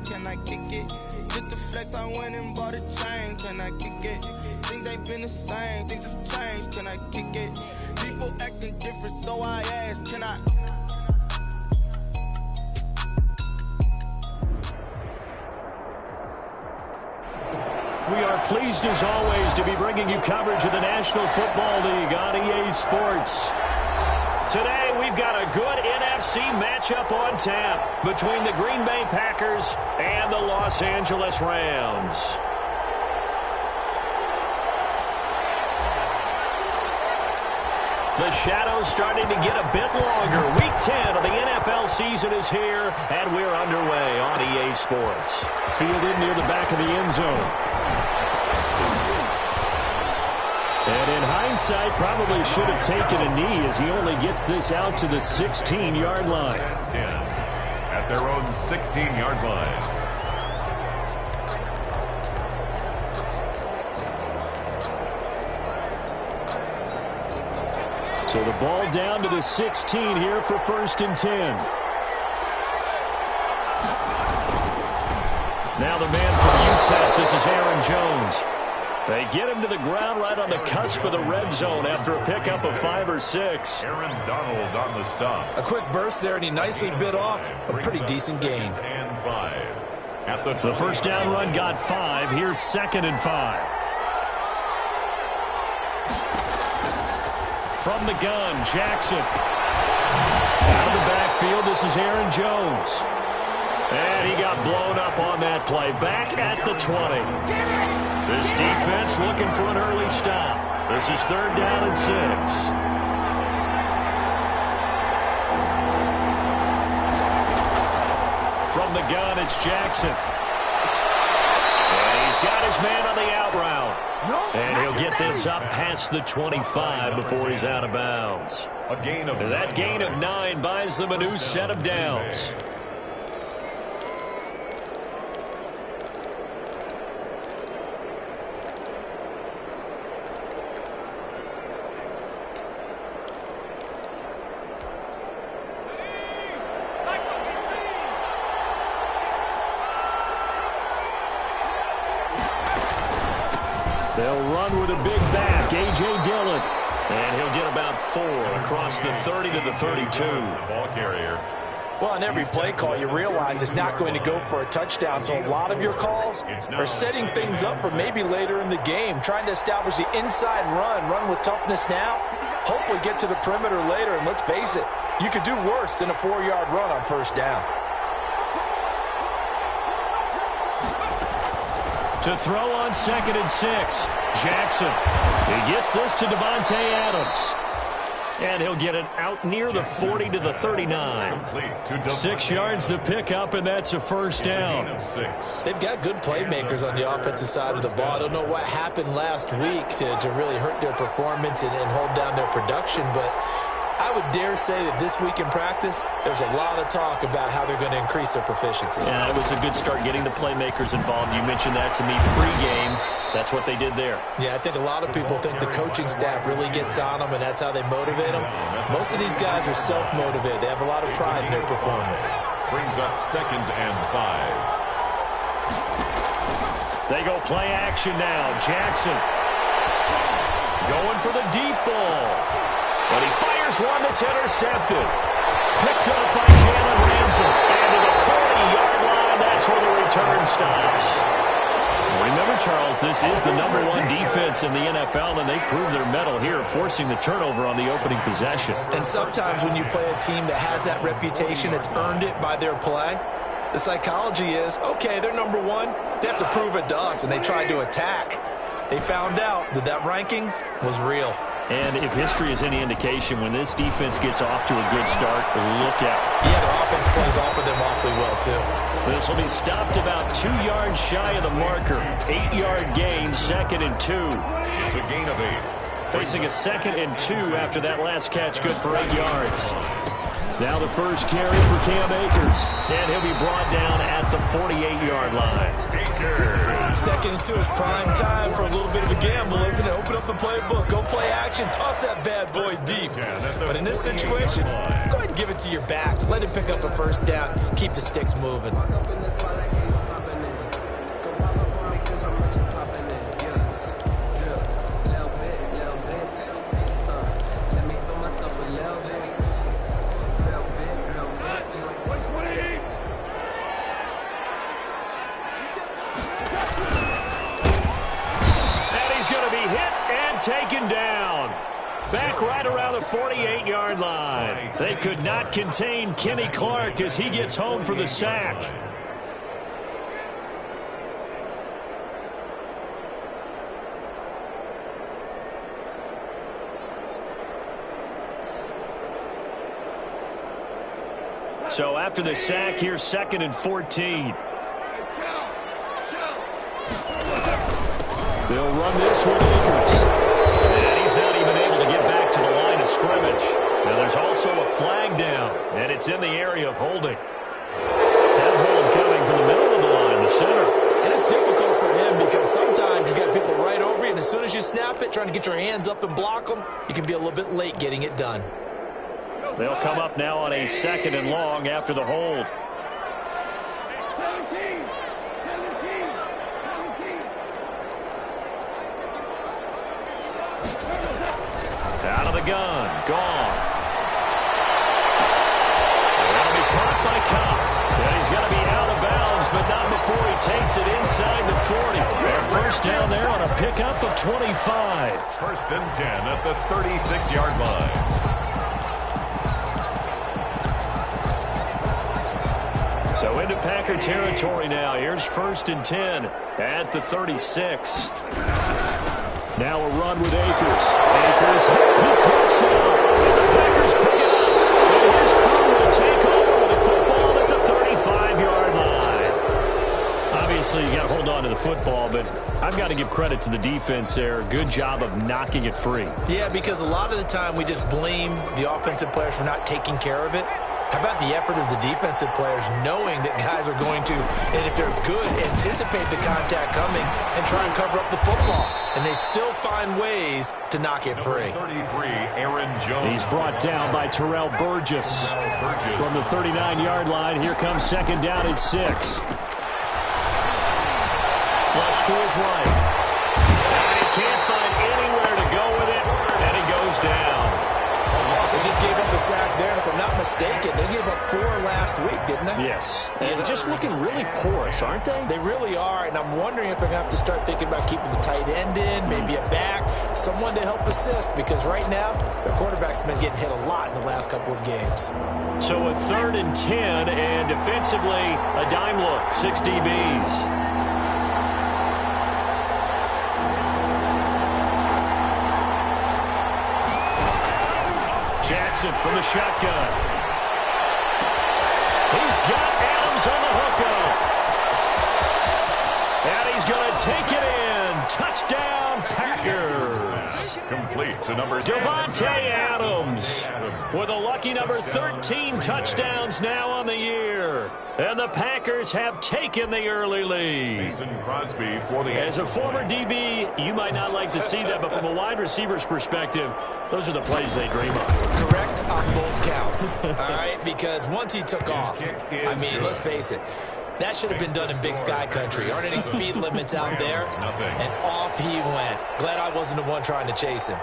game, can I kick it? Just the flex, I went and bought a chain, can I kick it? Things ain't been the same, things have changed, can I kick it? People acting different, so I ask, can I? We are pleased, as always, to be bringing you coverage of the National Football League on EA Sports. Today, we've got a good NFC matchup on tap between the Green Bay Packers and the Los Angeles Rams. The shadow's starting to get a bit longer. Week 10 of the NFL season is here, and we're underway on EA Sports. Fielded near the back of the end zone. And in hindsight, probably should have taken a knee as he only gets this out to the 16-yard line. 10 at their own 16-yard line. So the ball down to the 16 here for 1st and 10. Now the man from UTEP, this is Aaron Jones. They get him to the ground right on the cusp of the red zone after a pickup of 5 or 6. Aaron Donald on the stop. A quick burst there, and he nicely bit off a pretty decent gain. And 5. At the first down run got 5. Here's 2nd and 5. From the gun, Jackson. Out of the backfield, this is Aaron Jones. And he got blown up on that play. Back at the 20. This defense looking for an early stop. This is 3rd down and 6. From the gun, it's Jackson. And he's got his man on the out route. And he'll get this up past the 25 before he's out of bounds. That gain of 9 buys them a new set of downs. They'll run with a big back, A.J. Dillon. And he'll get about 4 across the 30 to the 32. Ball carrier. Well, on every play call, you realize it's not going to go for a touchdown. So a lot of your calls are setting things up for maybe later in the game, trying to establish the inside run with toughness now, hopefully get to the perimeter later. And let's face it, you could do worse than a 4-yard run on 1st down. To throw on 2nd and 6, Jackson. He gets this to Devontae Adams. And he'll get it out near the 40 to the 39. 6 yards the pickup, and that's a 1st down. They've got good playmakers on the offensive side of the ball. I don't know what happened last week to really hurt their performance and hold down their production, but I would dare say that this week in practice, there's a lot of talk about how they're going to increase their proficiency. Yeah, it was a good start getting the playmakers involved. You mentioned that to me pregame. That's what they did there. Yeah, I think a lot of people think the coaching staff really gets on them, and that's how they motivate them. Most of these guys are self-motivated. They have a lot of pride in their performance. Brings up 2nd and 5. They go play action now. Jackson going for the deep ball. But he fires one that's intercepted. Picked up by Jalen Ramsey. And to the 40-yard line, that's where the return stops. Remember, Charles, this is the #1 defense in the NFL, and they proved their mettle here, forcing the turnover on the opening possession. And sometimes when you play a team that has that reputation, that's earned it by their play, the psychology is, okay, they're #1. They have to prove it to us, and they tried to attack. They found out that that ranking was real. And if history is any indication, when this defense gets off to a good start, look out. Yeah, their offense plays off of them awfully well, too. This will be stopped about 2 yards shy of the marker. 8-yard gain, 2nd and 2. It's a gain of 8. Facing a 2nd and 2 after that last catch, good for 8 yards. Now the first carry for Cam Akers. And he'll be brought down at the 48-yard line. Akers. 2nd and 2 is prime time for a little bit of a gamble, isn't it? Open up the playbook, go play action, toss that bad boy deep. But in this situation, go ahead and give it to your back. Let him pick up a 1st down, keep the sticks moving. and taken down. Back right around the 48-yard line. They could not contain Kenny Clark as he gets home for the sack. So after the sack, here's 2nd and 14. They'll run this with Akers. And he's not even able to get back to the line of scrimmage. Now there's also a flag down, and it's in the area of holding. That hold coming from the middle of the line, the center. And it's difficult for him because sometimes you got people right over you, and as soon as you snap it, trying to get your hands up and block them, you can be a little bit late getting it done. They'll come up now on a 2nd and long after the hold. Out of the gun, Goff. That'll be caught by Cobb. And he's going to be out of bounds, but not before he takes it inside the 40. Their first down there on a pickup of 25. 1st and 10 at the 36-yard line. So into Packer territory now. Here's 1st and 10 at the 36. Now a run with Akers. Akers, he cuts it up. And the Packers pick it up. And his crew will take over with the football at the 35-yard line. Obviously, you got to hold on to the football, but I've got to give credit to the defense there. Good job of knocking it free. Yeah, because a lot of the time we just blame the offensive players for not taking care of it. How about the effort of the defensive players knowing that guys are going to, and if they're good, anticipate the contact coming and try and cover up the football. And they still find ways to knock it free. 33, Aaron Jones. He's brought down by Terrell Burgess. From the 39-yard line, here comes 2nd down at 6. Flush to his right. And he can't find anywhere to go with it, and he goes down. They just gave up a sack there, and if I'm not mistaken, they gave up 4 last week, didn't they? Yes. And just looking really porous, aren't they? They really are, and I'm wondering if they're going to have to start thinking about keeping the tight end in, maybe a back, someone to help assist, because right now, their quarterback's been getting hit a lot in the last couple of games. So a 3rd and 10, and defensively, a dime look, 6 DBs. Jackson from the shotgun. He's got Adams on the hookup. And he's going to take it in. Touchdown, Packers. Complete to number Devontae Adams with a lucky number 13 touchdowns now on the year. And the Packers have taken the early lead. Mason Crosby for the As a former DB, you might not like to see that, but from a wide receiver's perspective, those are the plays they dream of. Correct on both counts, all right? Because once he took off, I mean, let's face it, that should have been done in Big Sky country. Aren't any speed limits out there? And off he went. Glad I wasn't the one trying to chase him.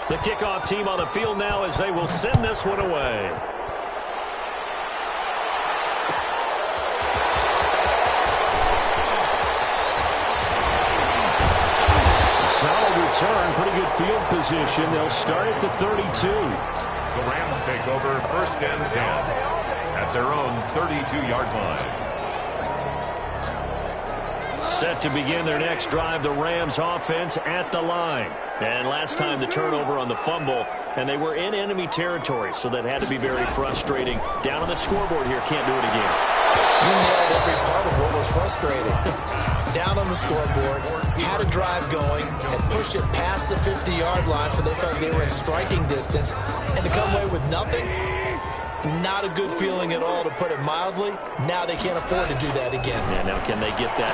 The kickoff team on the field now as they will send this one away. Solid return, pretty good field position. They'll start at the 32. The Rams take over 1st and 10 at their own 32-yard line. Set to begin their next drive, the Rams offense at the line. And last time the turnover on the fumble, and they were in enemy territory, so that had to be very frustrating. Down on the scoreboard here, can't do it again. You nailed every part of what was frustrating. Down on the scoreboard, had a drive going, and pushed it past the 50-yard line so they felt they were in striking distance, and to come away with nothing, not a good feeling at all, to put it mildly. Now they can't afford to do that again. Yeah, now can they get that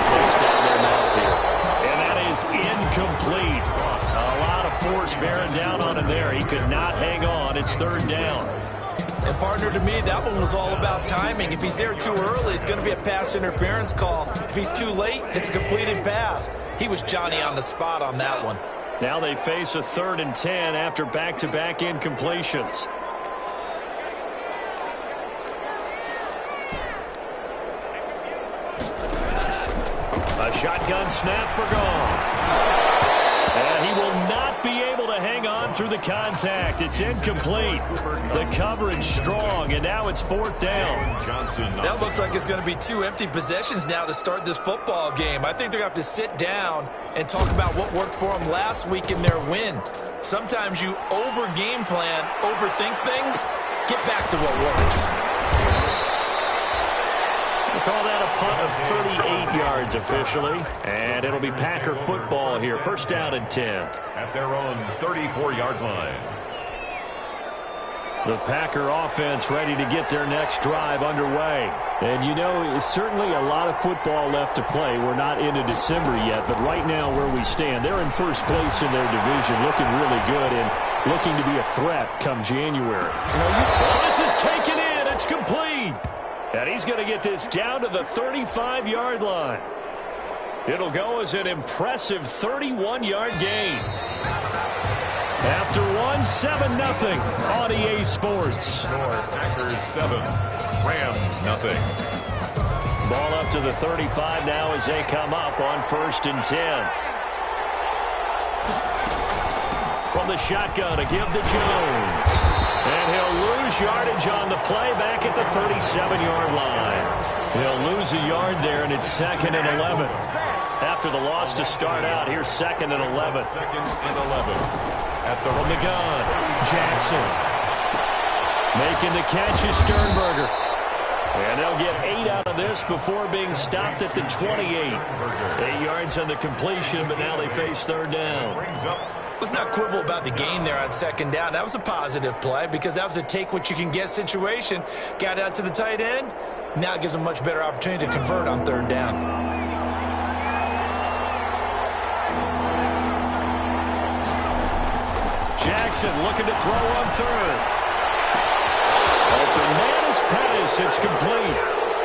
taste out of their mouth here? And that is incomplete. A lot of force bearing down on him there. He could not hang on. It's 3rd down. And partner, to me, that one was all about timing. If he's there too early, it's going to be a pass interference call. If he's too late, it's a completed pass. He was Johnny on the spot on that one. Now they face a 3rd and 10 after back-to-back incompletions. A A shotgun snap for gone. And he will not be able to hang on through the contact. It's incomplete. The coverage strong, and now it's 4th down. That looks like it's going to be 2 empty possessions now to start this football game. I think they're going to have to sit down and talk about what worked for them last week in their win. Sometimes you over-game plan, overthink things. Get back to what works. We'll call that a punt of 38 yards officially. And it'll be Packer football here. 1st down and 10. At their own 34-yard line. The Packer offense ready to get their next drive underway. And you know, it's certainly a lot of football left to play. We're not into December yet, but right now where we stand, they're in 1st place in their division, looking really good and looking to be a threat come January. Well, this is taken in. It's complete. And he's going to get this down to the 35-yard line. It'll go as an impressive 31-yard gain. After one, 7-0 on EA Sports. Packers 7, Rams nothing. Ball up to the 35 now as they come up on 1st and 10. From the shotgun, a give to Jones. And he'll lose yardage on the play back at the 37-yard line. He'll lose a yard there, and it's 2nd and 11. After the loss to start out, here's 2nd and 11. 2nd and 11. From the gun, Jackson. Making the catch is Sternberger. And they'll get 8 out of this before being stopped at the 28. 8 yards on the completion, but now they face 3rd down. Let's not quibble about the gain there on 2nd down. That was a positive play because that was a take-what-you-can-get situation. Got out to the tight end. Now it gives them a much better opportunity to convert on 3rd down. Jackson looking to throw on 3rd. Open man is Pettis. It's complete.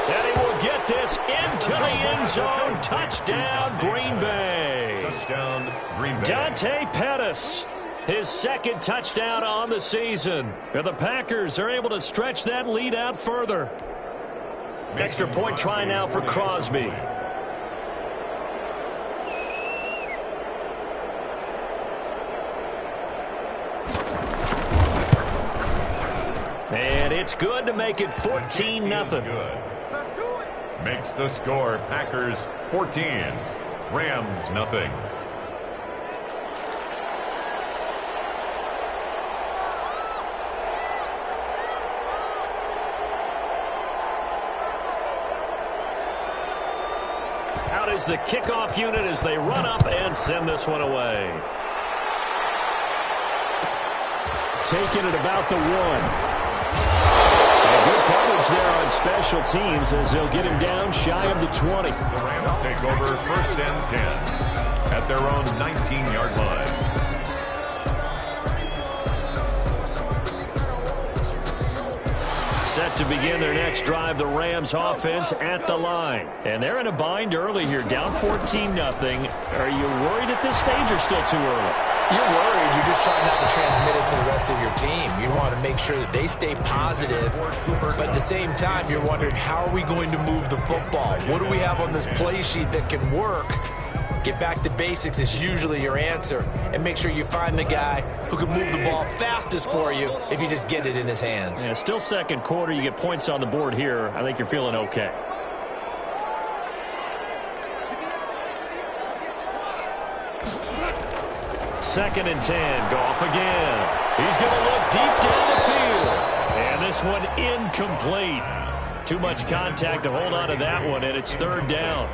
And he will get this into the end zone. Touchdown, Green Bay. Touchdown, Green Bay. Dante Pettis, his 2nd touchdown on the season. And the Packers are able to stretch that lead out further. Extra point try now for Crosby. And it's good to make it 14-0. Makes the score Packers 14, Rams nothing. Out is the kickoff unit as they run up and send this one away. Taking it about the 1. Good coverage there on special teams as they'll get him down shy of the 20. The Rams take over 1st and 10 at their own 19-yard line. Set to begin their next drive, the Rams offense at the line. And they're in a bind early here, down 14-0. Are you worried at this stage or still too early? You're worried. You're just trying not to transmit it to the rest of your team. You want to make sure that they stay positive, but at the same time, you're wondering, how are we going to move the football? What do we have on this play sheet that can work? Get back to basics is usually your answer, and make sure you find the guy who can move the ball fastest for you if you just get it in his hands. Yeah, still 2nd quarter. You get points on the board here. I think you're feeling okay. 2nd and 10. Goff again. He's going to look deep down the field. And this one incomplete. Too much contact to hold on to that one, and it's 3rd down.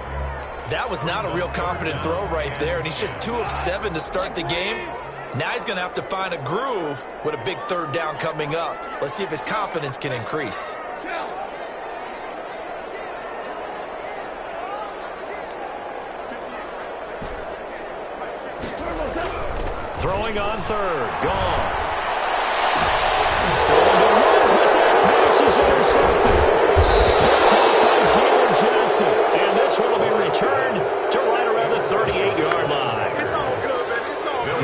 That was not a real confident throw right there, and he's just 2 of 7 to start the game. Now he's going to have to find a groove with a big 3rd down coming up. Let's see if his confidence can increase. Throwing on 3rd. Goff. Throwing to Woods, but that pass is intercepted. Picked up by Jalen Johnson. And this one will be returned to right around the 38-yard line.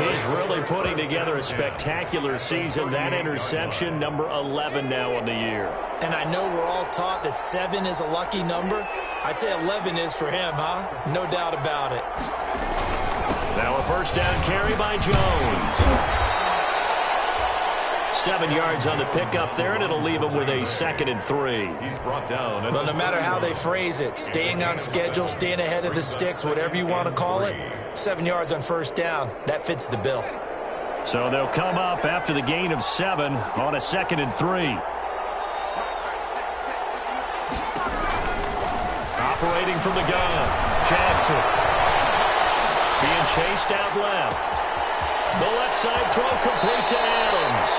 He's really putting together a spectacular spectacular season. That interception, number 11 now on the year. And I know we're all taught that 7 is a lucky number. I'd say 11 is for him, huh? No doubt about it. Now a first down carry by Jones. 7 yards on the pickup there, and it'll leave him with a 2nd and 3. He's brought down. Well, no matter how they phrase it, staying on schedule, staying ahead of the sticks, whatever you want to call it, 7 yards on first down, that fits the bill. So they'll come up after the gain of 7 on a 2nd and 3. Operating from the gun, Jackson. Being chased out left. The left side throw complete to Adams.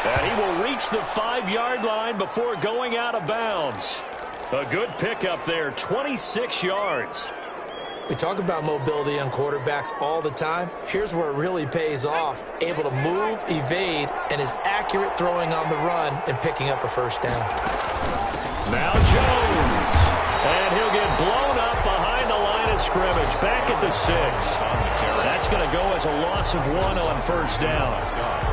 And he will reach the 5-yard line before going out of bounds. A good pickup there, 26 yards. We talk about mobility on quarterbacks all the time. Here's where it really pays off. Able to move, evade, and is accurate throwing on the run and picking up a first down. Now Jones. And he'll get blown up behind the line of scrimmage. Back at the 6. That's going to go as a loss of 1 on first down.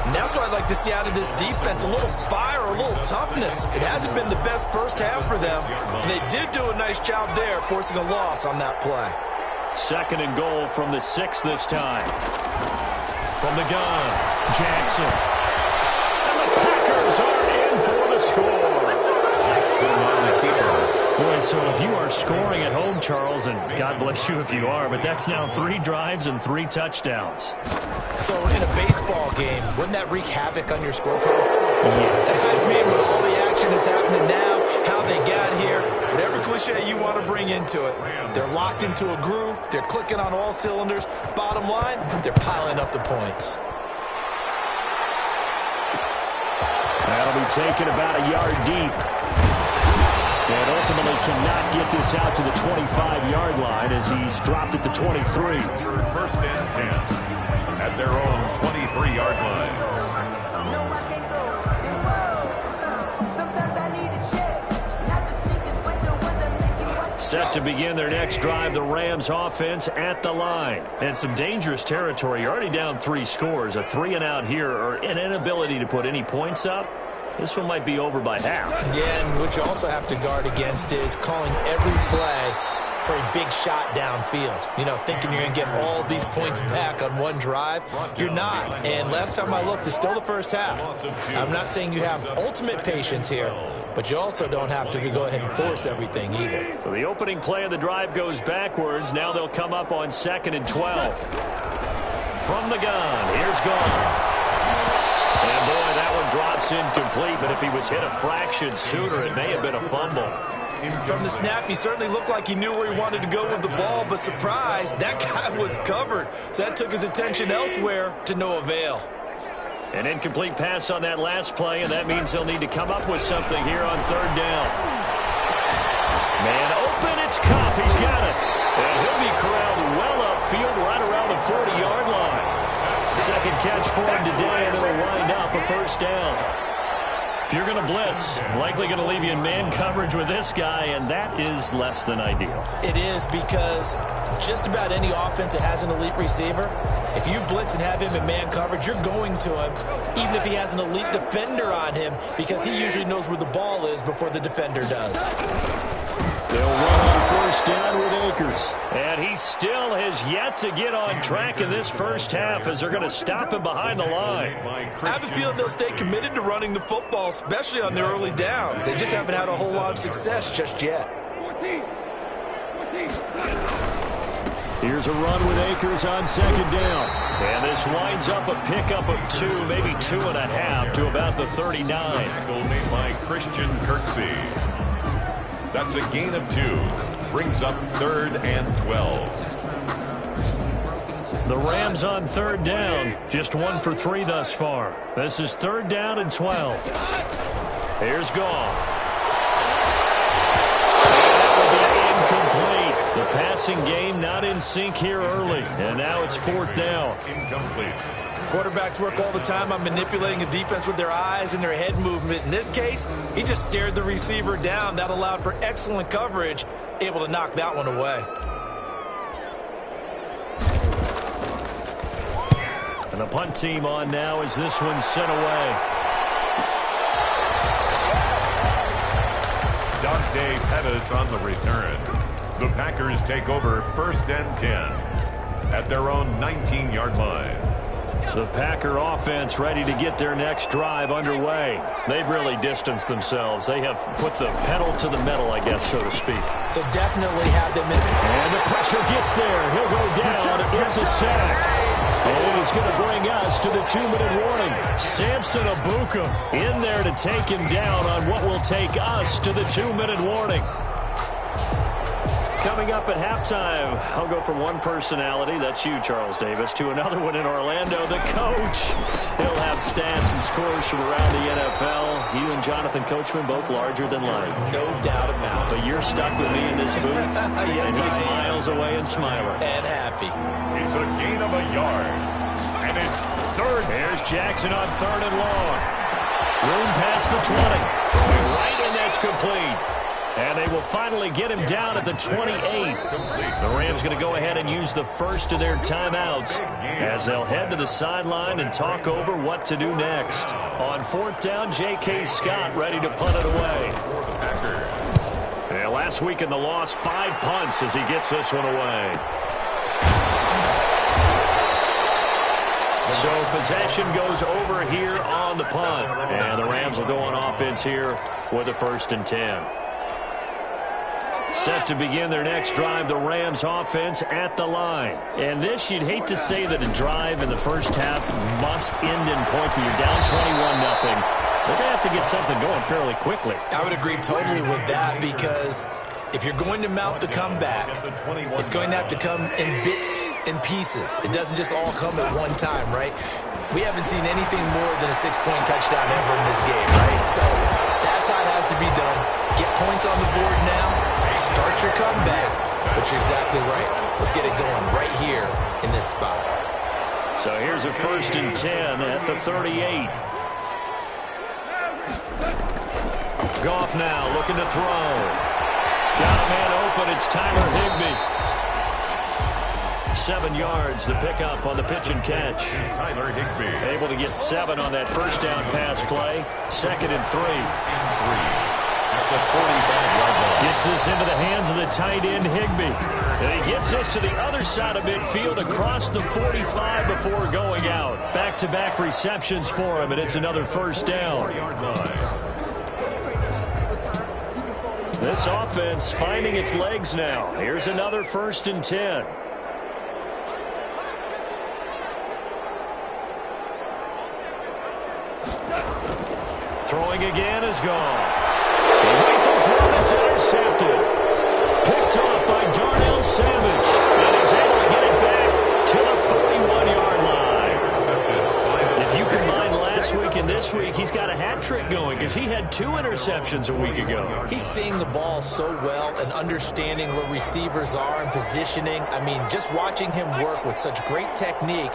And that's what I'd like to see out of this defense, a little fire, a little toughness. It hasn't been the best first half for them. They did do a nice job there, forcing a loss on that play. 2nd and goal from the 6 this time. From the gun, Jackson. And the Packers are in for the score. Jackson on the keeper. Boy, so if you are scoring at home, Charles, and God bless you if you are, but that's now 3 drives and 3 touchdowns. So in a baseball game, wouldn't that wreak havoc on your scorecard? Yes. I mean, with all the action that's happening now, how they got here, whatever cliche you want to bring into it, they're locked into a groove, they're clicking on all cylinders. Bottom line, they're piling up the points. That'll be taken about a yard deep. And ultimately cannot get this out to the 25-yard line as he's dropped at the 23. First and 10 at their own 23-yard line. Set to begin their next drive, the Rams offense at the line. And some dangerous territory. You're already down 3 scores. A 3-and-out here or an inability to put any points up. This one might be over by half. Yeah, and what you also have to guard against is calling every play for a big shot downfield. You know, thinking you're going to get all these points back on one drive. You're not. And last time I looked, it's still the first half. I'm not saying you have ultimate patience here, but you also don't have to go ahead and force everything either. So the opening play of the drive goes backwards. Now they'll come up on 2nd and 12. From the gun, here's Goff. And boy, that one drops incomplete, but if he was hit a fraction sooner, it may have been a fumble. From the snap, he certainly looked like he knew where he wanted to go with the ball, but surprise, that guy was covered. So that took his attention elsewhere to no avail. An incomplete pass on that last play, and that means they'll need to come up with something here on 3rd down. Man open, it's Kupp. He's got it. And he'll be corralled well upfield right around the 40-yard line. 2nd catch for him today, and it'll wind up a first down. If you're going to blitz, likely going to leave you in man coverage with this guy, and that is less than ideal. It is, because just about any offense that has an elite receiver, if you blitz and have him in man coverage, you're going to him, even if he has an elite defender on him, because he usually knows where the ball is before the defender does. They'll run on first down with Akers. And he still has yet to get on track in this first half as they're going to stop him behind the line. I have a feeling they'll stay committed to running the football, especially on their early downs. They just haven't had a whole lot of success just yet. Here's a run with Akers on 2nd down. And this winds up a pickup of 2, maybe 2.5 to about the 39. Tackle made by Christian Kirksey. That's a gain of 2. Brings up 3rd and 12. The Rams on 3rd down. Just 1 for 3 thus far. This is 3rd down and 12. Here's Goff. Incomplete. The passing game not in sync here early. And now it's 4th down. Incomplete. Quarterbacks work all the time on manipulating a defense with their eyes and their head movement. In this case, he just stared the receiver down. That allowed for excellent coverage, able to knock that one away. And the punt team on now as this one's sent away. Dante Pettis on the return. The Packers take over 1st and 10 at their own 19-yard line. The Packer offense ready to get their next drive underway. They've really distanced themselves. They have put the pedal to the metal, I guess, so to speak. So definitely have them in. And the pressure gets there. He'll go down. It's a sack. And it is going to bring us to the 2-minute warning. Samson Abuka in there to take him down on what will take us to the 2-minute warning. Coming up at halftime, I'll go from one personality, that's you, Charles Davis, to another one in Orlando, the coach. He'll have stats and scores from around the NFL. You and Jonathan Coachman both larger than life. No doubt about it. But you're stuck with me in this booth, yes, and he's miles away and smiling. And happy. It's a gain of a yard. And it's 3rd. There's Jackson on 3rd and long. Room past the 20. Throwing right, and that's complete. And they will finally get him down at the 28. The Rams going to go ahead and use the first of their timeouts as they'll head to the sideline and talk over what to do next. On 4th down, J.K. Scott ready to punt it away. And last week in the loss, 5 punts as he gets this one away. So possession goes over here on the punt. And the Rams will go on offense here with a 1st and 10. Set to begin their next drive, the Rams offense at the line. And this, you'd hate to say that a drive in the first half must end in points when you're down 21-0. They're going to have to get something going fairly quickly. I would agree totally with that, because if you're going to mount the comeback, it's going to have to come in bits and pieces. It doesn't just all come at one time, right? We haven't seen anything more than a 6-point touchdown ever in this game, right? So that's how it has to be done. Get points on the board now. Start your comeback. But you're exactly right. Let's get it going right here in this spot. So here's a 1st and 10 at the 38. Goff now looking to throw. Got a man open. It's Tyler Higbee. 7 yards, the pickup on the pitch and catch. Tyler Higbee. Able to get 7 on that first down pass play. 2nd and 3. At the 45-yard line. Gets this into the hands of the tight end, Higbee. And he gets this to the other side of midfield across the 45 before going out. Back-to-back receptions for him, and it's another 1st down. This offense finding its legs now. Here's another 1st and 10. Throwing again is gone. He rifles one that's intercepted. Picked off by Darnell Savage. And he's able to get it back to the 41-yard line. If you combine last week and this week, he's got a hat trick going because he had 2 interceptions a week ago. He's seeing the ball so well and understanding where receivers are and positioning. I mean, just watching him work with such great technique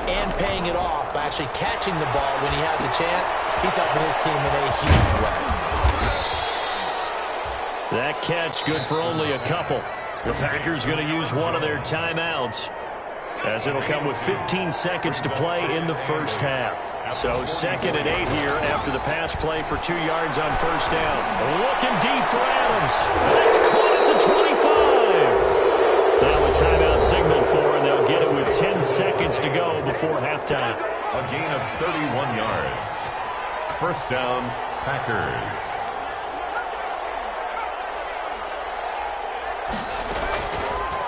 and paying it off by actually catching the ball when he has a chance, he's helping his team in a huge way. That catch good for only a couple. The Packers going to use one of their timeouts, as it'll come with 15 seconds to play in the first half. So 2nd and 8 here after the pass play for 2 yards on 1st down. Looking deep for Adams. That's caught at the 25. Now a timeout signal for, and they'll get it with 10 seconds to go before halftime. A gain of 31 yards. 1st down, Packers.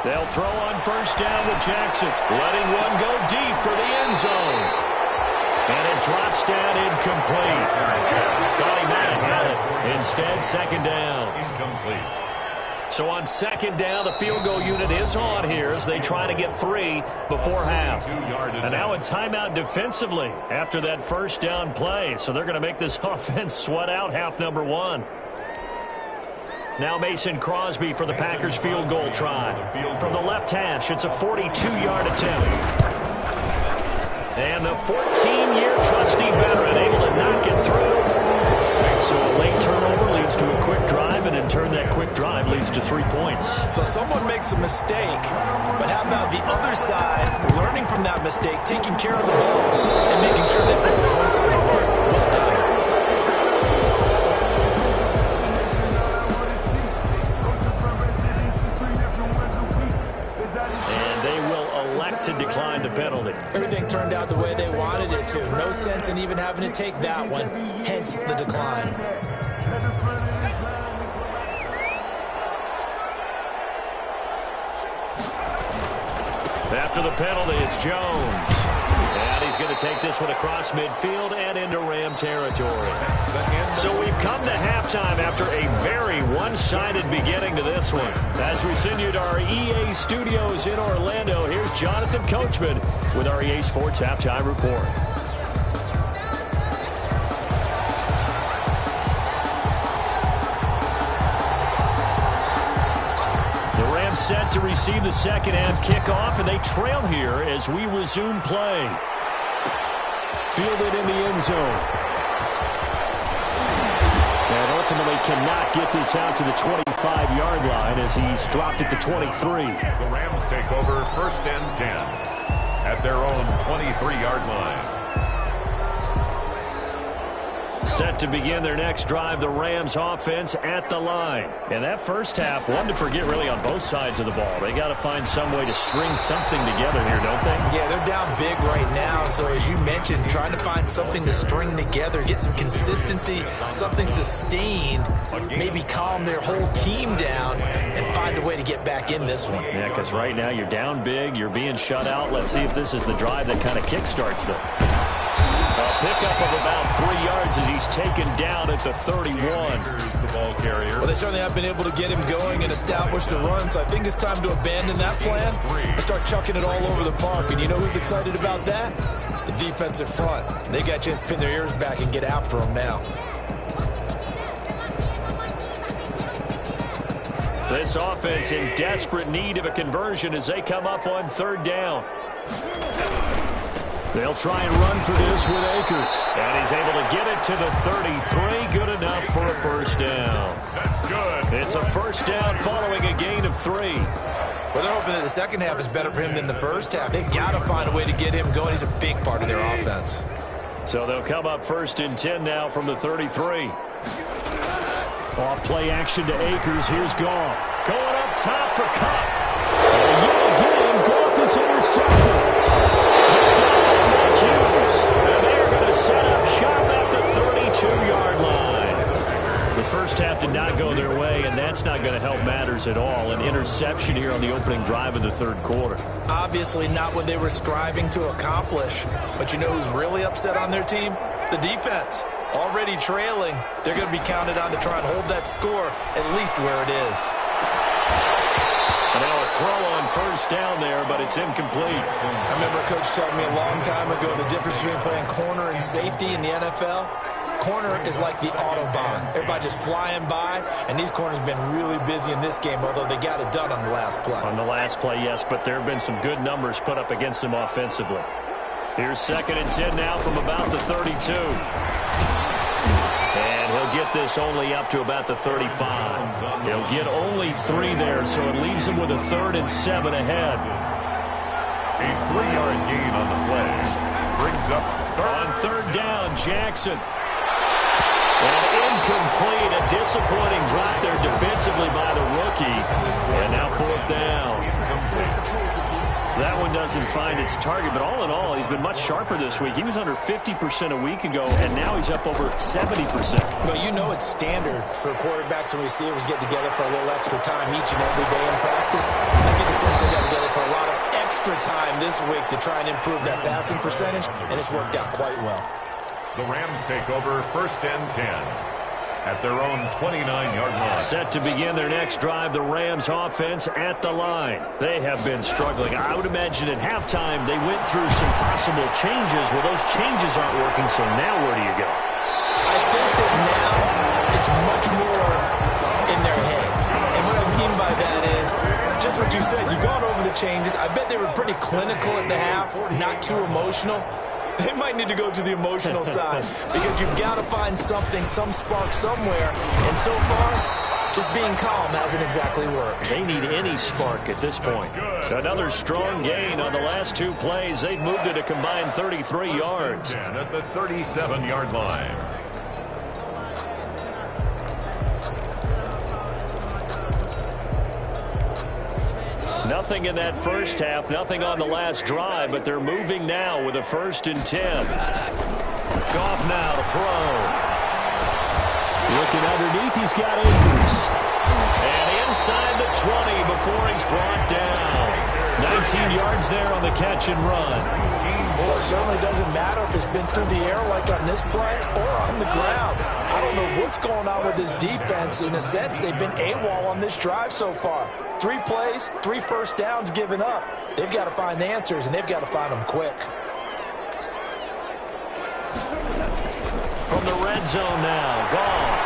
They'll throw on 1st down with Jackson, letting one go deep for the end zone. And it drops down incomplete. Thought he might have had it. Instead, 2nd down. Incomplete. So on 2nd down, the field goal unit is on here as they try to get 3 before half. And now a timeout defensively after that 1st down play. So they're going to make this offense sweat out half number 1. Now Mason Crosby for the Packers field goal try. From the left hash, it's a 42-yard attempt. And the 14-year trusty veteran able to knock it through. So a late turnover leads to a quick drive, and in turn that quick drive leads to to 3 points. So someone makes a mistake, but how about the other side learning from that mistake, taking care of the ball, and making sure they put some points on the board? Well done. And they will elect to decline the penalty. Everything turned out the way they wanted it to. No sense in even having to take that one, hence the decline. After the penalty, it's Jones. And he's going to take this one across midfield and into Ram territory. So we've come to halftime after a very one-sided beginning to this one. As we send you to our EA studios in Orlando, here's Jonathan Coachman with our EA Sports Halftime Report. Set to receive the second half kickoff, and they trail here as we resume play. Fielded in the end zone. And ultimately cannot get this out to the 25-yard line as he's dropped it to 23. The Rams take over 1st and 10 at their own 23-yard line. Set to begin their next drive, the Rams offense at the line. And that first half, one to forget really on both sides of the ball. They got to find some way to string something together here, don't they? Yeah, they're down big right now. So as you mentioned, trying to find something to string together, get some consistency, something sustained, maybe calm their whole team down and find a way to get back in this one. Yeah, because right now you're down big, you're being shut out. Let's see if this is the drive that kind of kickstarts them. A pickup of about 3 yards as he's taken down at the 31. The ball carrier. Well, they certainly have been able to get him going and establish the run, so I think it's time to abandon that plan and start chucking it all over the park. And you know who's excited about that? The defensive front. They got a chance to pin their ears back and get after him now. This offense in desperate need of a conversion as they come up on 3rd down. They'll try and run for this with Akers. And he's able to get it to the 33. Good enough for a 1st down. That's good. It's a 1st down following a gain of 3. Well, they're hoping that the second half is better for him than the first half. They've got to find a way to get him going. He's a big part of their offense. So they'll come up 1st and 10 now from the 33. Off play action to Akers. Here's Goff. Going up top for Cup. And yet again, Goff is intercepted. And they're going to set up shop at the 32-yard line. The first half did not go their way, and that's not going to help matters at all. An interception here on the opening drive of the 3rd quarter. Obviously not what they were striving to accomplish. But you know who's really upset on their team? The defense. Already trailing. They're going to be counted on to try and hold that score at least where it is. Now a throw on 1st down there, but it's incomplete. I remember a coach telling me a long time ago the difference between playing corner and safety in the NFL. Corner is like the Autobahn. Everybody just flying by, and these corners have been really busy in this game, although they got it done on the last play. On the last play, yes, but there have been some good numbers put up against them offensively. Here's 2nd and 10 now from about the 32. And he'll get this only up to about the 35. He'll get only 3 there, so it leaves him with a 3rd and 7 ahead. A 3-yard gain on the play. Brings up on 3rd down, Jackson. And incomplete, a disappointing drop there defensively by the rookie. And now 4th down. That one doesn't find its target, but all in all, he's been much sharper this week. He was under 50% a week ago, and now he's up over 70%. Well, you know it's standard for quarterbacks and receivers get together for a little extra time each and every day in practice. I get the sense they got together for a lot of extra time this week to try and improve that passing percentage, and it's worked out quite well. The Rams take over 1st and 10 at their own 29-yard line. Set to begin their next drive, the Rams offense at the line. They have been struggling. I would imagine at halftime they went through some possible changes. Well, those changes aren't working, so now where do you go? I think that now it's much more in their head. And what I mean by that is just what you said. You've gone over the changes. I bet they were pretty clinical at the half, not too emotional. They might need to go to the emotional side because you've got to find something, some spark somewhere. And so far, Just being calm hasn't exactly worked. They need any spark at this point. Another strong gain on the last 2 plays. They've moved it a combined 33 yards. At the 37-yard line. Nothing in that first half, nothing on the last drive, but they're moving now with a 1st and 10. Goff now to throw. Looking underneath, he's got Akers. And inside the 20 before he's brought down. 19 yards there on the catch and run. Well, it certainly doesn't matter if it's been through the air like on this play or on the ground. I don't know what's going on with this defense. In a sense, they've been AWOL on this drive so far. 3 plays, 3 first downs given up. They've got to find the answers, and they've got to find them quick. From the red zone now, Goff.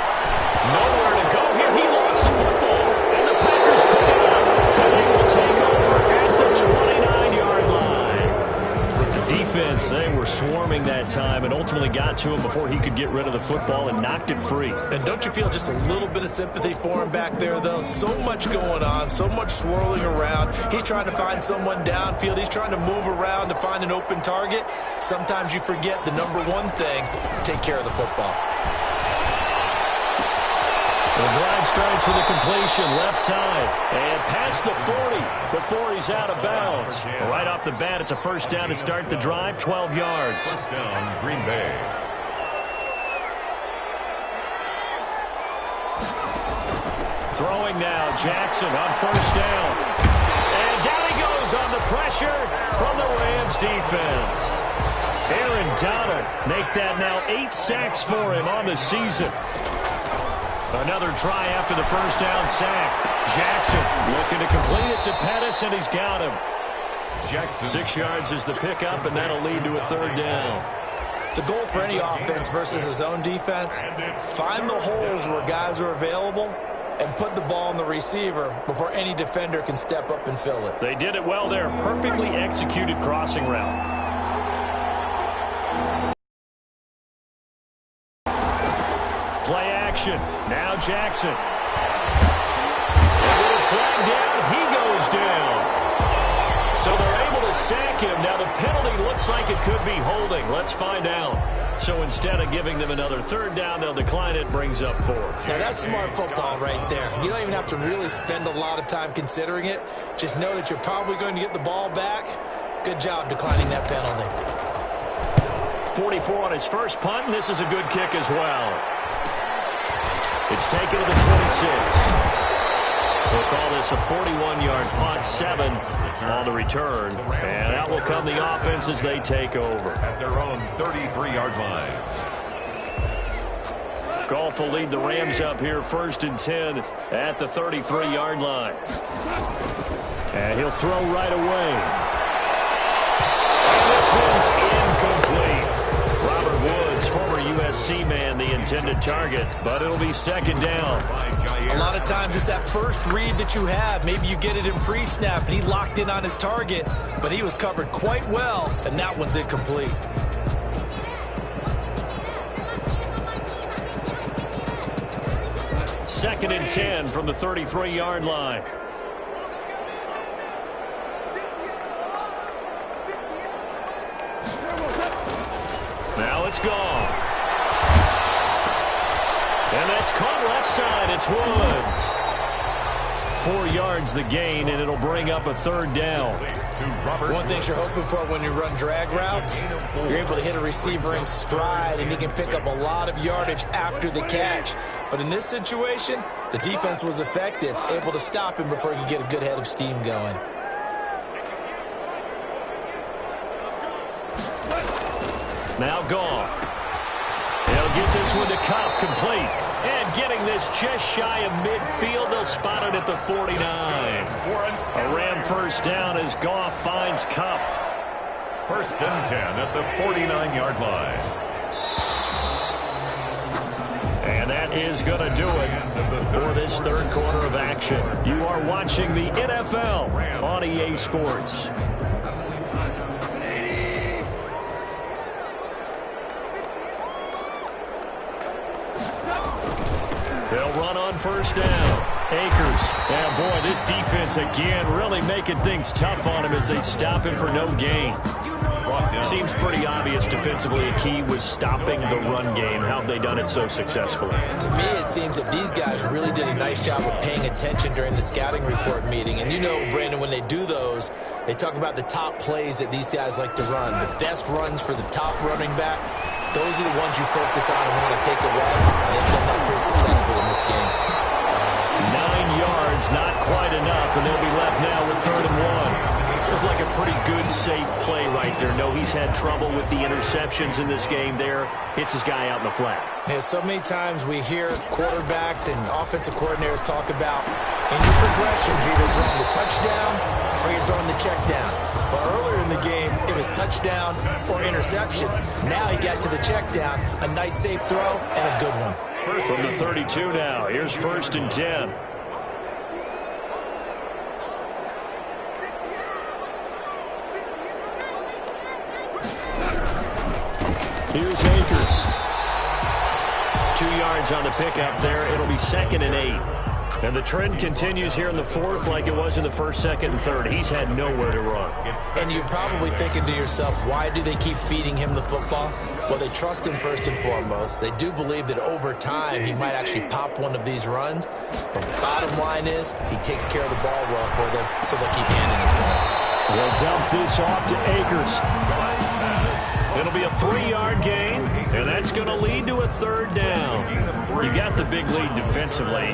Nowhere to go here. He lost the football, and the Packers pick it up. And they will take over at the 29-yard line. The defense, they were swarming that time and ultimately got to him before he could get rid of the football and knocked it free. And don't you feel just a little bit of sympathy for him back there, though? So much going on, so much swirling around. He's trying to find someone downfield. He's trying to move around to find an open target. Sometimes you forget the number one thing, take care of the football. The drive starts with a completion left side and past the 40 before he's out of bounds. Right off the bat, it's a 1st down to start the drive, 12 yards. 1st down, Green Bay. Throwing now, Jackson on 1st down. And down he goes on the pressure from the Rams defense. Aaron Donald make that now 8 sacks for him on the season. Another try after the 1st down sack. Jackson looking to complete it to Pettis, and he's got him. Jackson. 6 yards is the pickup, and that'll lead to a 3rd down. The goal for any offense versus his own defense, find the holes where guys are available and put the ball on the receiver before any defender can step up and fill it. They did it well there. Perfectly executed crossing route. Play action. Now Jackson. And with a flag down, he goes down. So they're able to sack him. Now the penalty looks like it could be holding. Let's find out. So instead of giving them another 3rd down, they'll decline it. Brings up 4. Now that's smart football right there. You don't even have to really spend a lot of time considering it. Just know that you're probably going to get the ball back. Good job declining that penalty. 44 on his first punt, and this is a good kick as well. It's taken to the 26. We'll call this a 41-yard punt, 7 on the return. And out will come the offense as they take over. At their own 33-yard line. Goff will lead the Rams up here 1st and 10 at the 33-yard line. And he'll throw right away. And this one's incomplete. Robert Woods, former USC man, the intended target, but it'll be 2nd down. A lot of times it's that first read that you have. Maybe you get it in pre-snap, and he locked in on his target, but he was covered quite well, and that one's incomplete. Second and 10 from the 33-yard line. Now it's gone. And that's caught left side. It's Woods. 4 yards the gain, and it'll bring up a 3rd down. One thing you're hoping for when you run drag routes, you're able to hit a receiver in stride, and he can pick up a lot of yardage after the catch. But in this situation, the defense was effective, able to stop him before he could get a good head of steam going. Now gone. They'll get this one to Kupp, complete. And getting this just shy of midfield, they'll spot it at the 49. A Ram 1st down as Goff finds Kupp. 1st and 10 at the 49-yard line. And that is going to do it for this 3rd quarter of action. You are watching the NFL on EA Sports. They'll run on first down. Akers. And, boy, this defense, again, really making things tough on him as they stop him for no gain. Seems pretty obvious defensively a key was stopping the run game. How have they done it so successfully? To me, it seems that these guys really did a nice job of paying attention during the scouting report meeting. And you know, Brandon, when they do those, they talk about the top plays that these guys like to run. The best runs for the top running back, those are the ones you focus on and want to take away. And they've done that pretty successful in this game. 9 yards, not quite enough, and they'll be left now with 3rd and 1. Looked like a pretty good, safe play right there. No, he's had trouble with the interceptions in this game there. Hits his guy out in the flat. Yeah, so many times we hear quarterbacks and offensive coordinators talk about in your progressions, you're either throwing the touchdown or you're throwing the check down. But earlier in the game, it was touchdown or interception. Now he got to the check down, a nice safe throw, and a good one. From the 32 now, here's 1st and 10. Here's Akers. 2 yards on the pickup there. It'll be 2nd and 8. And the trend continues here in the 4th like it was in the 1st, 2nd, and 3rd. He's had nowhere to run. And you're probably thinking to yourself, why do they keep feeding him the football? Well, they trust him first and foremost. They do believe that over time he might actually pop one of these runs. But the bottom line is he takes care of the ball well for them, so they'll keep handing it to him. They'll dump this off to Akers. It'll be a 3-yard gain, and that's going to lead to a 3rd down. You got the big lead defensively,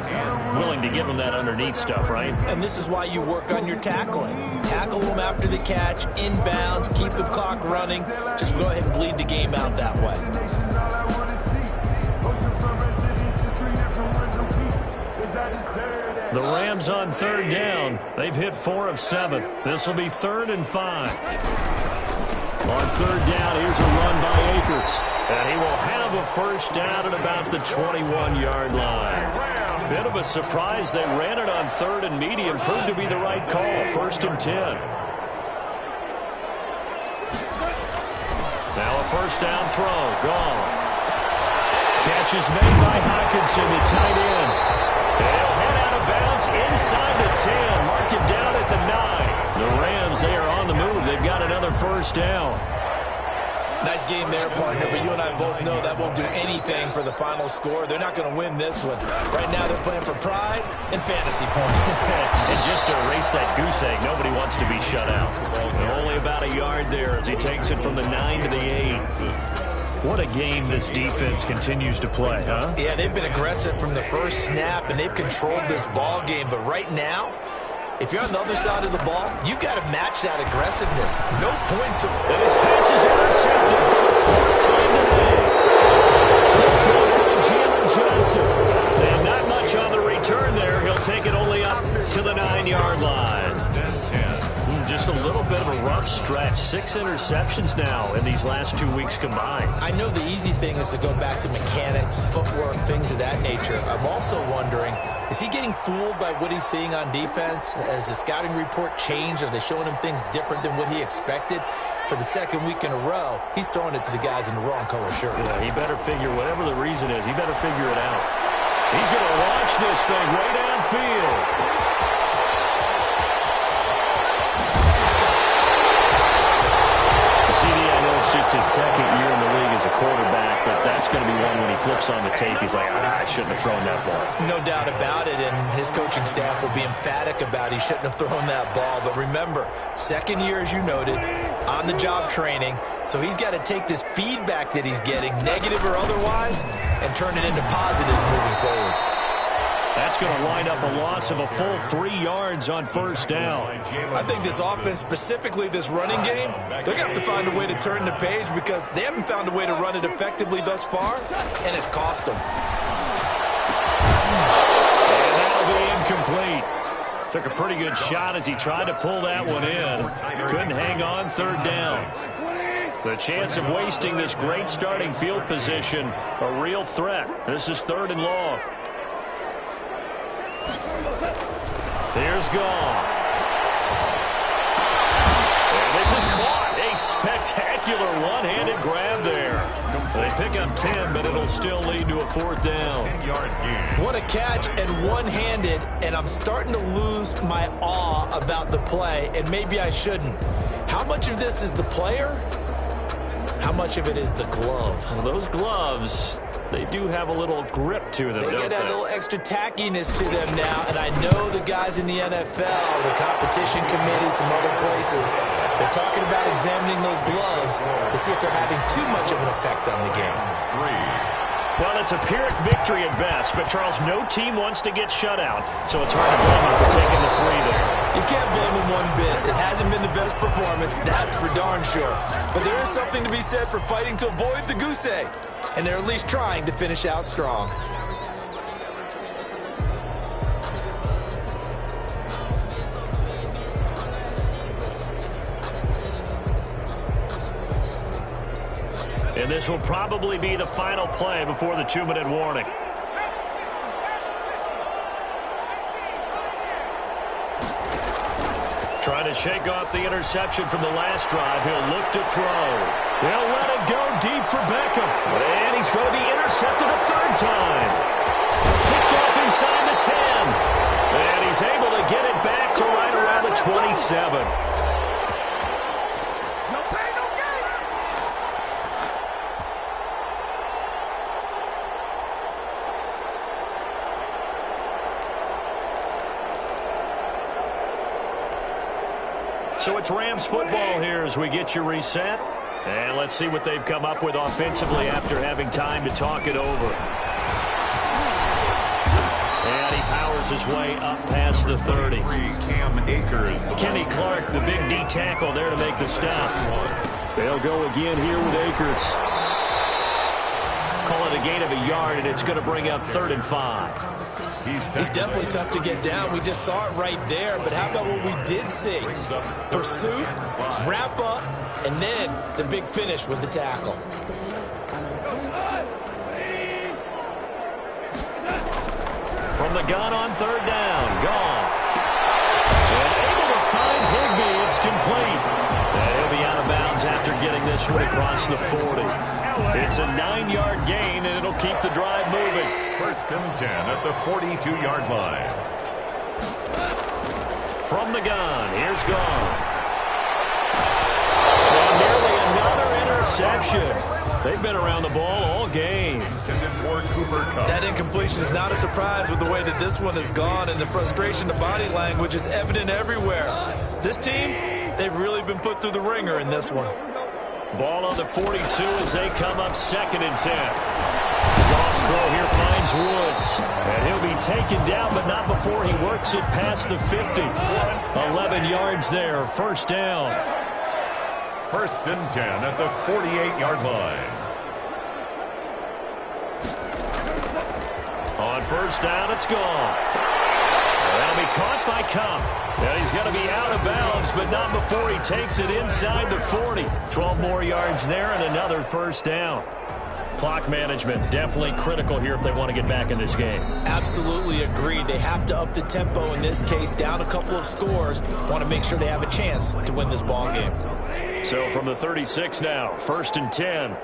willing to give them that underneath stuff, right? And this is why you work on your tackling. Tackle them after the catch, inbounds, keep the clock running. Just go ahead and bleed the game out that way. The Rams on 3rd down. They've hit 4 of 7. This will be 3rd and 5. On 3rd down, here's a run by Akers. And he will have a 1st down at about the 21-yard line. Bit of a surprise. They ran it on 3rd and medium. Proved to be the right call. 1st and 10. Now a 1st down throw. Gone. Catch is made by Hockenson, the tight end. They'll head out of bounds inside the 10. Mark it down at the 9. The Rams, they are on the move. They've got another 1st down. Nice game there, partner, but you and I both know that won't do anything for the final score. They're not going to win this one. Right now they're playing for pride and fantasy points. And just to erase that goose egg, nobody wants to be shut out. Only about a yard there as he takes it from the 9 to the 8. What a game this defense continues to play, huh? Yeah, they've been aggressive from the first snap, and they've controlled this ball game. But right now, if you're on the other side of the ball, you've got to match that aggressiveness. No points. And his pass is intercepted for the 4th time today. Jalen Johnson. And not much on the return there. He'll take it only up to the 9-yard line. Just a little bit of a rough stretch. 6 interceptions now in these last 2 weeks combined. I know the easy thing is to go back to mechanics, footwork, things of that nature. I'm also wondering, is he getting fooled by what he's seeing on defense? Has the scouting report changed? Are they showing him things different than what he expected? For the 2nd week in a row, he's throwing it to the guys in the wrong color shirts. Yeah, he better figure, whatever the reason is, he better figure it out. He's going to launch this thing way downfield. It's his 2nd year in the league as a quarterback, but that's going to be one when he flips on the tape. He's like, I shouldn't have thrown that ball. No doubt about it, and his coaching staff will be emphatic about he shouldn't have thrown that ball. But remember, 2nd year, as you noted, on-the-job training, so he's got to take this feedback that he's getting, negative or otherwise, and turn it into positives moving forward. That's going to wind up a loss of a full 3 yards on 1st down. I think this offense, specifically this running game, they're going to have to find a way to turn the page because they haven't found a way to run it effectively thus far, and it's cost them. And that'll be incomplete. Took a pretty good shot as he tried to pull that one in. Couldn't hang on. 3rd down. The chance of wasting this great starting field position, a real threat. This is 3rd and long. Here's Goff. And this is caught. A spectacular spectacular one-handed grab there. They pick up 10, but it'll still lead to a 4th down. 10-yard gain. What a catch, and one-handed, and I'm starting to lose my awe about the play, and maybe I shouldn't. How much of this is the player? How much of it is the glove? Well, those gloves, they do have a little grip to them, They don't get that little extra tackiness to them now, and I know the guys in the NFL, the competition committee, some other places, they're talking about examining those gloves to see if they're having too much of an effect on the game. Well, it's a Pyrrhic victory at best, but, Charles, no team wants to get shut out, so it's hard to blame them for taking the 3 there. You can't blame them one bit. It hasn't been the best performance, that's for darn sure. But there is something to be said for fighting to avoid the goose egg, and they're at least trying to finish out strong. And this will probably be the final play before the 2-minute warning. Trying to shake off the interception from the last drive. He'll look to throw. They'll let it go deep for Beckham. And he's going to be intercepted a 3rd time. Picked off inside the 10. And he's able to get it back to right around the 27. So it's Rams football here as we get you reset. And let's see what they've come up with offensively after having time to talk it over. And he powers his way up past the 30. Cam Akers. Kenny Clark, the big D tackle there to make the stop. They'll go again here with Akers. Call it a gain of a yard, and it's going to bring up 3rd and 5. He's definitely tough to get down. We just saw it right there. But how about what we did see? Pursuit, wrap up, and then the big finish with the tackle. From the gun on 3rd down, Goff. And able to find Higbee. It's complete. And he'll be out of bounds after getting this one across the 40. It's a 9-yard gain, and it'll keep the drive moving. 1st and 10 at the 42-yard line. From the gun, here's Goff. And nearly another interception. They've been around the ball all game. That incompletion is not a surprise with the way that this one has gone, and the frustration, the body language is evident everywhere. This team, they've really been put through the ringer in this one. Ball on the 42 as they come up 2nd and 10. Goff's throw here finds Woods. And he'll be taken down, but not before he works it past the 50. 11 yards there, 1st down. 1st and 10 at the 48-yard line. On 1st down, it's Goff. That'll be caught by Cup. And he's going to be out of bounds, but not before he takes it inside the 40. 12 more yards there and another 1st down. Clock management definitely critical here if they want to get back in this game. Absolutely agreed. They have to up the tempo in this case, down a couple of scores. Want to make sure they have a chance to win this ball game. So from the 36 now, 1st and 10.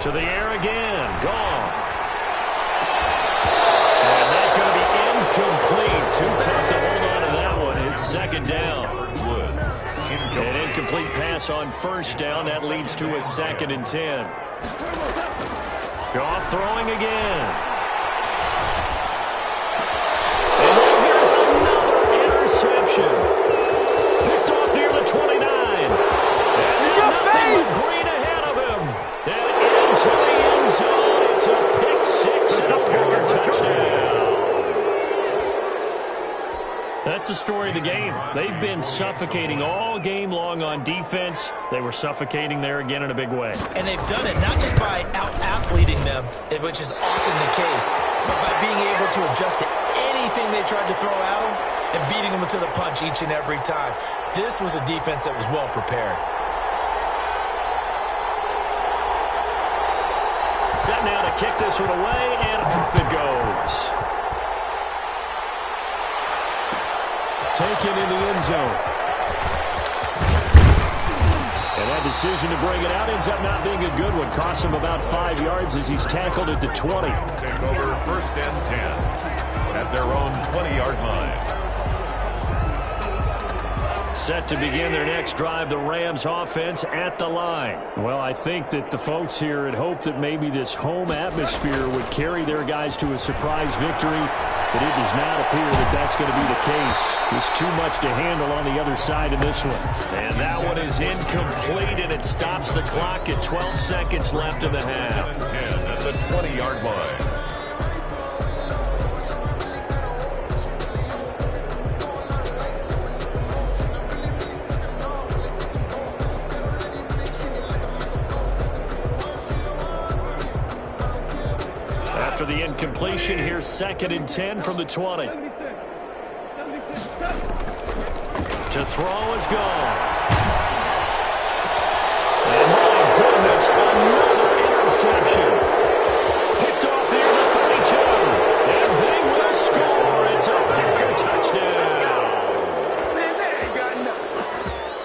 To the air again, Goff. And that's going to be incomplete. Too tough to hold on to that one. It's 2nd down. Woods. An incomplete pass on 1st down. That leads to a 2nd and 10. Goff throwing again. And then here's another interception. Picked off near the 29. And nothing but green ahead of him. And into the end zone. It's a pick 6 and a Packer touchdown. That's the story of the game. They've been suffocating all game long on defense. They were suffocating there again in a big way. And they've done it not just by out-athleting them, which is often the case, but by being able to adjust to anything they tried to throw at them and beating them to the punch each and every time. This was a defense that was well prepared. Set now to kick this one away, and off it goes. Taken in the end zone. And that decision to bring it out ends up not being a good one. Costs him about 5 yards as he's tackled at the 20. Take over first and 10 at their own 20-yard line. Set to begin their next drive, the Rams offense at the line. Well, I think that the folks here had hoped that maybe this home atmosphere would carry their guys to a surprise victory, but it does not appear that that's going to be the case. There's too much to handle on the other side of this one. And that one is incomplete, and it stops the clock at 12 seconds left in the half. 10 at the 20-yard line. After the incompletion, here's 2nd and 10 from the 20. To throw is gone. And my goodness, another interception. Picked off here at the 32. And they will score. It's a Packer touchdown.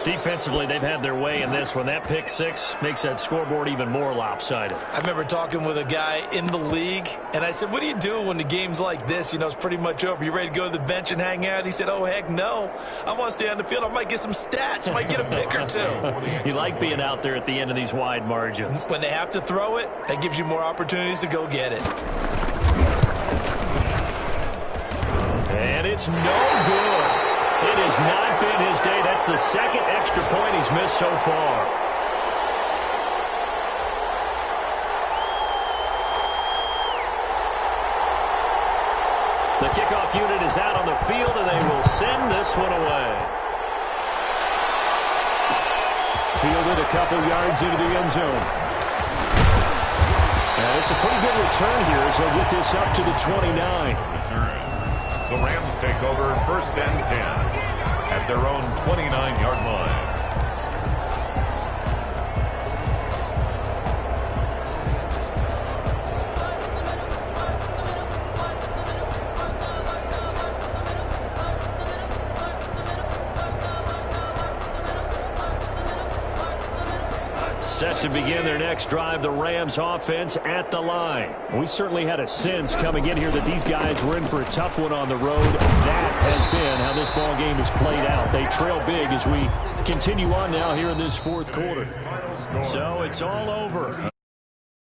Defensively, they've had their way in this one. That pick six makes that scoreboard even more lopsided. I remember talking with a guy in the league, and I said, what do you do when the game's like this? You know, it's pretty much over. You ready to go to the bench and hang out? He said, oh, heck no. I want to stay on the field. I might get some stats. I might get a pick or two. You like being out there at the end of these wide margins. When they have to throw it, that gives you more opportunities to go get it. And it's no good. It has not been his day. That's the second extra point he's missed so far. The kickoff unit is out on the field, and they will send this one away. Fielded a couple yards into the end zone. And it's a pretty good return here as they'll get this up to the 29. The Rams take over first and 10 at their own 29-yard line. Set to begin their next drive, the Rams offense at the line. We certainly had a sense coming in here that these guys were in for a tough one on the road. That has been how this ball game has played out. They trail big as we continue on now here in this fourth quarter. So it's all over.